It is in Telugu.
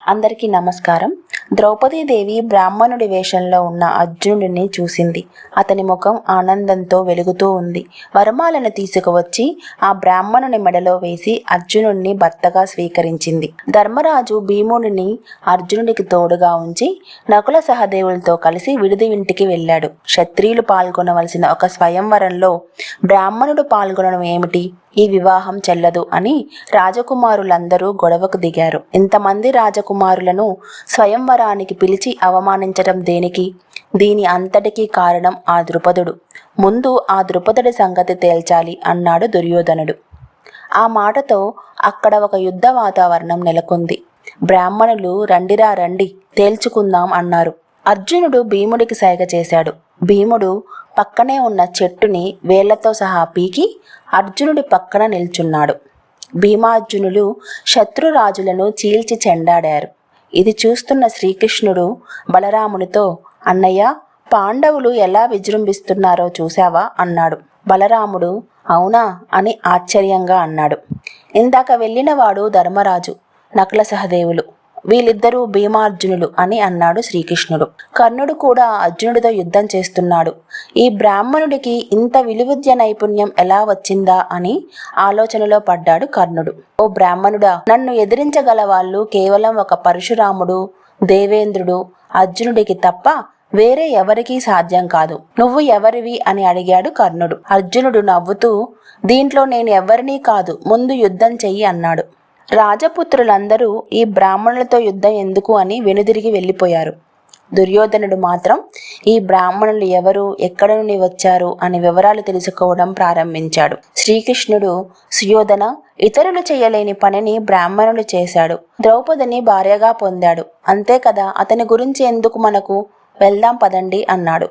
అందరికీ నమస్కారం. ద్రౌపదీదేవి బ్రాహ్మణుడి వేషంలో ఉన్న అర్జునుడిని చూసింది. అతని ముఖం ఆనందంతో వెలుగుతూ ఉంది. వరమాలను తీసుకువచ్చి ఆ బ్రాహ్మణుని మెడలో వేసి అర్జునుడిని భర్తగా స్వీకరించింది. ధర్మరాజు భీముడిని అర్జునుడికి తోడుగా ఉంచి నకుల సహదేవులతో కలిసి విడిది ఇంటికి వెళ్ళాడు. క్షత్రియులు పాల్గొనవలసిన ఒక స్వయంవరంలో బ్రాహ్మణుడు పాల్గొనడం ఏమిటి? ఈ వివాహం చెల్లదు అని రాజకుమారులందరూ గొడవకు దిగారు. ఇంతమంది రాజకుమారులను స్వయంవరానికి పిలిచి అవమానించడం దేనికి? దీని అంతటికీ కారణం ఆ ద్రుపదుడు. ముందు ఆ ద్రుపదుడి సంగతి తేల్చాలి అన్నాడు దుర్యోధనుడు. ఆ మాటతో అక్కడ ఒక యుద్ధ వాతావరణం నెలకొంది. బ్రాహ్మణులు రండిరా రండి తేల్చుకుందాం అన్నారు. అర్జునుడు భీముడికి సైగ చేశాడు. భీముడు పక్కనే ఉన్న చెట్టుని వేళ్లతో సహా పీకి అర్జునుడి పక్కన నిల్చున్నాడు. భీమార్జునులు శత్రురాజులను చీల్చి చెండాడారు. ఇది చూస్తున్న శ్రీకృష్ణుడు బలరామునితో, అన్నయ్య, పాండవులు ఎలా విజృంభిస్తున్నారో చూశావా అన్నాడు. బలరాముడు అవునా అని ఆశ్చర్యంగా అన్నాడు. ఇందాక వెళ్ళినవాడు ధర్మరాజు, నకుల సహదేవులు, వీళ్ళిద్దరూ భీమార్జునులు అని అన్నాడు శ్రీకృష్ణుడు. కర్ణుడు కూడా అర్జునుడితో యుద్ధం చేస్తున్నాడు. ఈ బ్రాహ్మణుడికి ఇంత విలువిద్య నైపుణ్యం ఎలా వచ్చిందా అని ఆలోచనలో పడ్డాడు కర్ణుడు. ఓ బ్రాహ్మణుడా, నన్ను ఎదిరించగల వాళ్ళు కేవలం ఒక పరశురాముడు, దేవేంద్రుడు, అర్జునుడికి తప్ప వేరే ఎవరికీ సాధ్యం కాదు. నువ్వు ఎవరివి అని అడిగాడు కర్ణుడు. అర్జునుడు నవ్వుతూ, దీంట్లో నేను ఎవరినీ కాదు, ముందు యుద్ధం చెయ్యి అన్నాడు. రాజపుత్రులందరూ ఈ బ్రాహ్మణులతో యుద్ధం ఎందుకు అని వెనుదిరిగి వెళ్ళిపోయారు. దుర్యోధనుడు మాత్రం ఈ బ్రాహ్మణులు ఎవరు, ఎక్కడ నుండి వచ్చారు అని వివరాలు తెలుసుకోవడం ప్రారంభించాడు. శ్రీకృష్ణుడు, సుయోధన, ఇతరులు చేయలేని పనిని బ్రాహ్మణుడు చేశాడు. ద్రౌపదిని భార్యగా పొందాడు. అంతే కదా, అతని గురించి ఎందుకు మనకు, వెళ్దాం పదండి అన్నాడు.